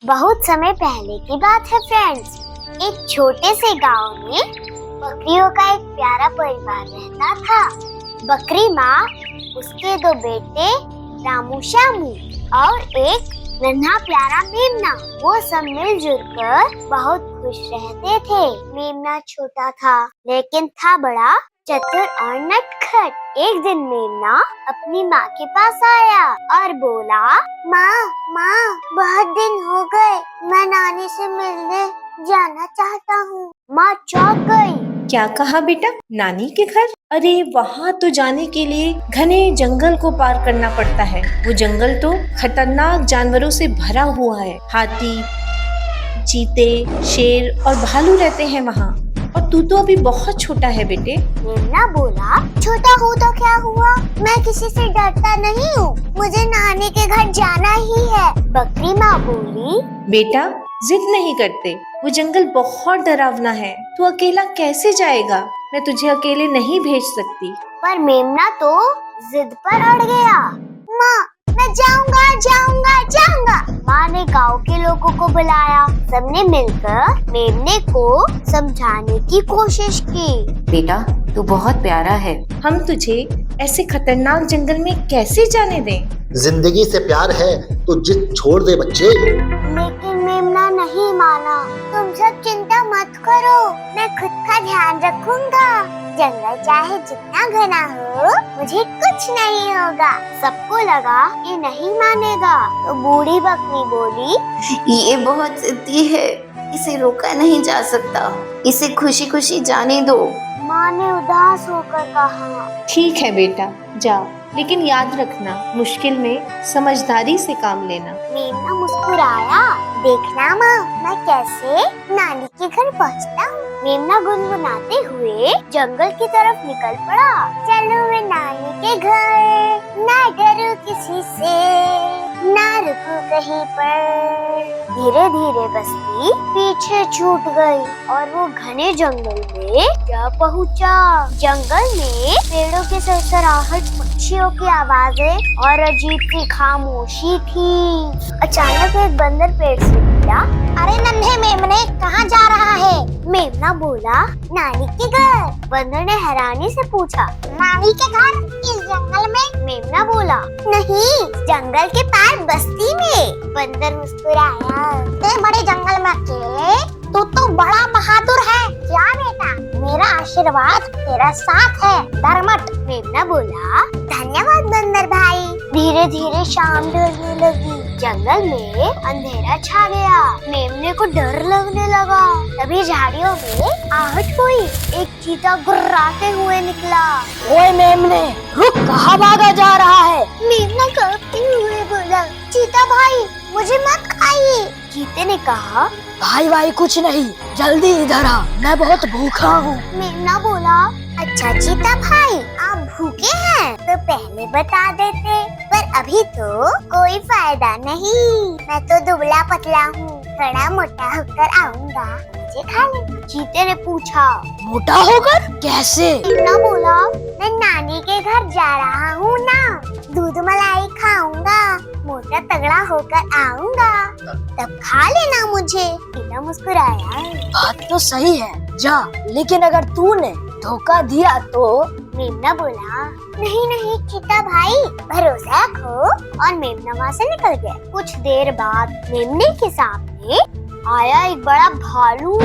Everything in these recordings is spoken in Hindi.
बहुत समय पहले की बात है फ्रेंड्स। एक छोटे से गांव में बकरियों का एक प्यारा परिवार रहता था। बकरी माँ, उसके दो बेटे रामू श्यामू और एक नन्हा प्यारा मेमना, वो सब मिलजुल कर बहुत खुश रहते थे। मेमना छोटा था लेकिन था बड़ा चतुर और नटखट। एक दिन मेमना अपनी माँ के पास आया और बोला, माँ, बहुत दिन हो गए, मैं नानी से मिलने जाना चाहता हूँ। माँ चौंक गई। क्या कहा बेटा? नानी के घर? अरे वहाँ तो जाने के लिए घने जंगल को पार करना पड़ता है। वो जंगल तो खतरनाक जानवरों से भरा हुआ है। हाथी, चीते, शेर और भालू रहते हैं वहाँ। और तू तो अभी बहुत छोटा है बेटे। मेमना बोला, छोटा हूँ तो क्या हुआ, मैं किसी से डरता नहीं हूँ, मुझे नानी के घर जाना ही है। बकरी माँ बोली, बेटा जिद नहीं करते, वो जंगल बहुत डरावना है, तू अकेला कैसे जाएगा? मैं तुझे अकेले नहीं भेज सकती। पर मेमना तो जिद पर अड़ गया। माँ, मैं जाऊंगा। माँ ने गांव के लोगों को बुलाया। सबने मिलकर मेमने को समझाने की कोशिश की। बेटा तू बहुत प्यारा है, हम तुझे ऐसे खतरनाक जंगल में कैसे जाने दें? जिंदगी से प्यार है तो जिद छोड़ दे बच्चे। लेकिन मेमना नहीं माना। तुम सब चिंता मत करो, मैं खुद का ध्यान रखूंगा। जंगल चाहे जितना घना हो, मुझे कुछ नहीं होगा। सबको लगा ये नहीं मानेगा, तो बूढ़ी बकरी बोली, ये बहुत जिद्दी है, इसे रोका नहीं जा सकता, इसे खुशी खुशी जाने दो। माँ ने उदास होकर कहा, ठीक है बेटा, जा, लेकिन याद रखना मुश्किल में समझदारी से काम लेना। मेमना मुस्कुराया। देखना माँ, मैं कैसे नानी के घर पहुँचता हूँ। मेमना गुनगुनाते हुए जंगल की तरफ निकल पड़ा। चलो मैं नानी के घर, ना डरूं किसी से, ना रुकूं कहीं पर। धीरे धीरे बस्ती पीछे छूट गई और वो घने जंगल में जा पहुँचा। जंगल में पेड़ों की सरसराहट, पक्षियों की आवाजें और अजीब सी खामोशी थी। अचानक एक बंदर पेड़ से निकला। अरे नन्हे मेमने, कहाँ जा रहा है? मेमना बोला, नानी के घर। बंदर ने हैरानी से पूछा, नानी के घर इस जंगल में? मेमना बोला, नहीं, जंगल के पार बस्ती में। बंदर मुस्कुराया, ते बड़े जंगल में अकेले, तू तो बड़ा बहादुर है। क्या बेटा, मेरा आशीर्वाद तेरा साथ है, डर मत। मेमना बोला, धन्यवाद बंदर भाई। धीरे धीरे शाम ढलने लगी। जंगल में अंधेरा छा गया। मेमने को डर लगने लगा। तभी झाड़ियों में आहट हुई। एक चीता गुर्राते हुए निकला। ओए मेमने, रुक, कहाँ भागा जा रहा है? मेमना कांपते हुए बोला, चीता भाई, मुझे मत खाइए। चीते ने कहा, भाई कुछ नहीं, जल्दी इधर आ, मैं बहुत भूखा हूँ। मेमना बोला, अच्छा चीता भाई, आप भूखे हैं तो पहले बता देते, पर अभी तो कोई फायदा नहीं। मैं तो दुबला पतला हूँ, थोड़ा मोटा होकर आऊंगा, मुझे खा ले। चीते ने पूछा, मोटा होकर कैसे? मेमना बोला, मैं नानी के घर जा रहा हूँ ना, दूध मलाई खाऊंगा, मोटा तगड़ा होकर आऊंगा, तब खा लेना मुझे। चीता मुस्कुराया। बात तो सही है, जा, लेकिन अगर तूने धोखा दिया तो? मेमना बोला, नहीं चीता भाई, भरोसा रखो। और मेमना वहाँ से निकल गया। कुछ देर बाद मेमने के सामने आया एक बड़ा भालू।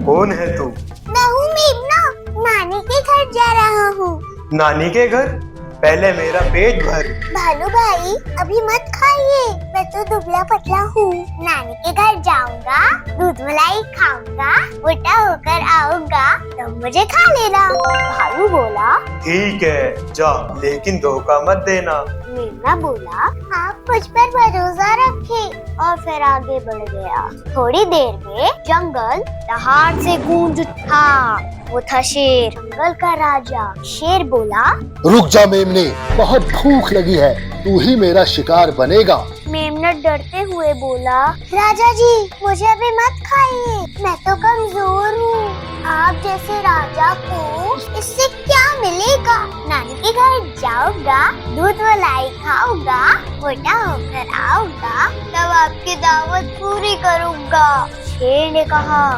कौन है तू? मैं हूँ मेमना, नानी के घर जा रहा हूँ। नानी के घर? पहले मेरा पेट भर। भालू भाई, अभी मत खाइए, मैं तो दुबला पतला हूँ। नानी के घर जाऊंगा, दूध मलाई खाऊंगा, मोटा होकर आऊंगा, तो मुझे खा लेना। भालू बोला, ठीक है, जा, लेकिन धोखा मत देना। मेमना बोला, आप मुझ पर भरोसा रखें, और फिर आगे बढ़ गया। थोड़ी देर में जंगल दहाड़ से गूंज उठा। वो था शेर, जंगल का राजा। शेर बोला, रुक जा मेमने, बहुत भूख लगी है, तू ही मेरा शिकार बनेगा। मेमना डरते हुए बोला, राजा जी मुझे अभी मत खाइए, मैं तो कमजोर हूँ। आप जैसे राजा को इससे क्या मिलेगा? नानी के घर जाऊंगा, दूध मलाई खाऊंगा, मोटा होकर आऊंगा, तब आपकी दावत पूरी करूंगा। शेर ने कहा।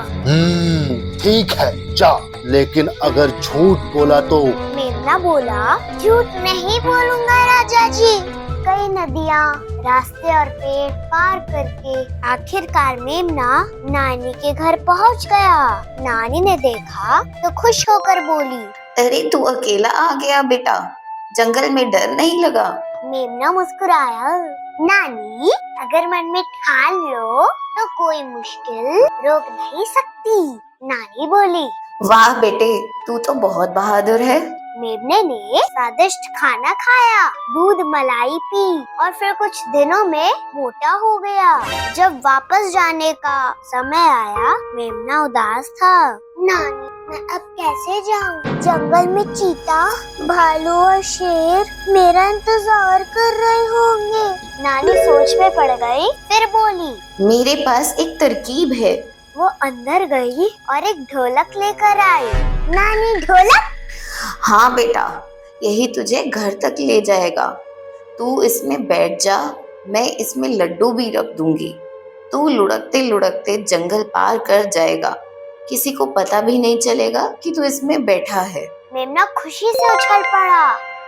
ठीक है जा, लेकिन अगर झूठ बोला तो? मेमना बोला, झूठ नहीं बोलूंगा राजा जी। कई नदियाँ, रास्ते और पेड़ पार करके आखिरकार मेमना नानी के घर पहुंच गया। नानी ने देखा तो खुश होकर बोली, अरे तू अकेला आ गया बेटा, जंगल में डर नहीं लगा? मेमना मुस्कुराया, नानी अगर मन में ठान लो तो कोई मुश्किल रोक नहीं सकती। नानी बोली, वाह बेटे, तू तो बहुत बहादुर है। मेमने ने स्वादिष्ट खाना खाया, दूध मलाई पी और फिर कुछ दिनों में मोटा हो गया। जब वापस जाने का समय आया, मेमना उदास था। नानी मैं अब कैसे जाऊं? जंगल में चीता, भालू और शेर मेरा इंतजार कर रहे होंगे। नानी सोच में पड़ गई, फिर बोली, मेरे पास एक तरकीब है। वो अंदर गई और एक ढोलक लेकर आई। नानी ढोलक? हाँ बेटा, यही तुझे घर तक ले जाएगा। तू इसमें बैठ जा, मैं इसमें लड्डू भी रख दूंगी। तू लुढ़कते लुढ़कते जंगल पार कर जाएगा, किसी को पता भी नहीं चलेगा कि तू इसमें बैठा है। मेमना खुशी से उछल पड़ा,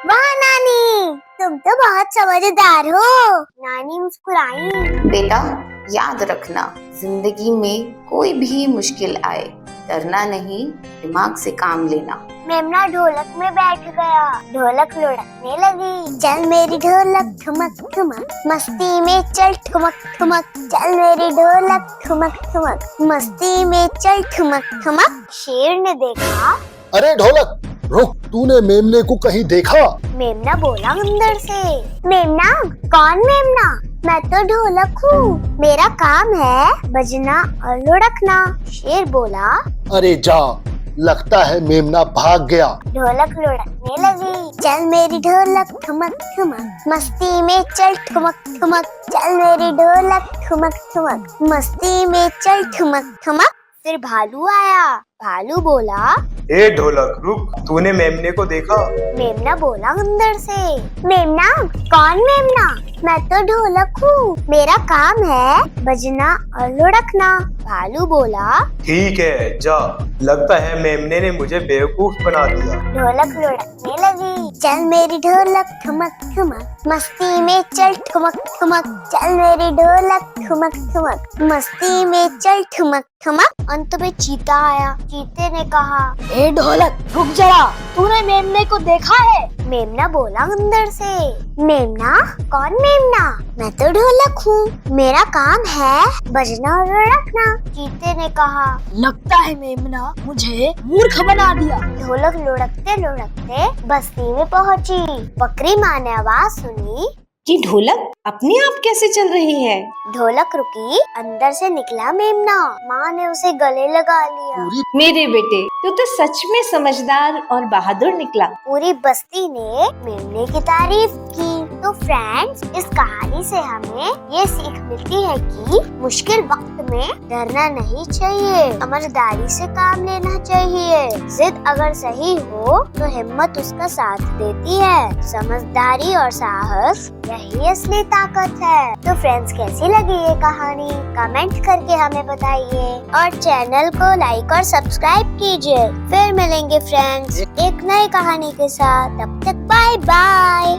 वाह नानी, तुम तो बहुत समझदार हो। नानी मुस्कुराई, बेटा याद रखना, जिंदगी में कोई भी मुश्किल आए, डरना नहीं, दिमाग से काम लेना। मेमना ढोलक में बैठ गया, ढोलक लुढ़कने लगी। चल मेरी ढोलक ठुमक ठुमक, मस्ती में चल ठुमक ठुमक, चल मेरी ढोलक ठुमक ठुमक, मस्ती में चल ठुमक ठुमक। शेर ने देखा, अरे ढोलक रुक, तूने मेमने को कहीं देखा? मेमना बोला अंदर से। मेमना? कौन मेमना? मैं तो ढोलक हूँ, मेरा काम है बजना और लुढ़कना। शेर बोला, अरे जा, लगता है मेमना भाग गया। ढोलक लुढ़कने लगी। चल मेरी ढोलक ठुमक ठुमक, मस्ती में चल ठुमक ठुमक, चल मेरी ढोलक ठुमक ठुमक, मस्ती में चल ठुमक ठुमक। फिर भालू आया। भालू बोला, ए ढोलक रुक, तूने मेमने को देखा? मेमना बोला अंदर से। मेमना? कौन मेमना? मैं तो ढोलक हूँ, मेरा काम है बजना और लुढ़कना। भालू बोला, ठीक है जा, लगता है मेमने ने मुझे बेवकूफ बना दिया। ढोलक लुढ़कने लगी। चल मेरी ढोलक ठुमक ठुमक, मस्ती में चल ठुमक ठुमक, चल मेरी ढोलक ठुमक ठुमक, मस्ती में चल ठुमक ठुमक। अंत में चीता आया। चीते ने कहा, ए ढोलक रुक जरा, तूने मेमने को देखा है? मेमना बोला अंदर से। मेमना? कौन मेमना? मैं तो ढोलक हूँ, मेरा काम है बजना और लुढ़कना। चीते ने कहा, लगता है मेमना मुझे मूर्ख बना दिया। ढोलक लुढ़कते लुढ़कते बस्ती में पहुँची। बकरी माँ ने आवाज सुनी कि ढोलक अपने आप कैसे चल रही है? ढोलक रुकी, अंदर से निकला मेमना। माँ ने उसे गले लगा लिया। मेरे बेटे, तू तो सच में समझदार और बहादुर निकला। पूरी बस्ती ने मेमने की तारीफ की। तो फ्रेंड्स, इस कहानी से हमें ये सीख मिलती है कि मुश्किल वक्त में डरना नहीं चाहिए, समझदारी से काम लेना चाहिए। जिद अगर सही हो तो हिम्मत उसका साथ देती है। समझदारी और साहस यही असली ताकत है। तो फ्रेंड्स, कैसी लगी ये कहानी? कमेंट करके हमें बताइए और चैनल को लाइक और सब्सक्राइब कीजिए। फिर मिलेंगे फ्रेंड्स एक नई कहानी के साथ। तब तक बाय बाय।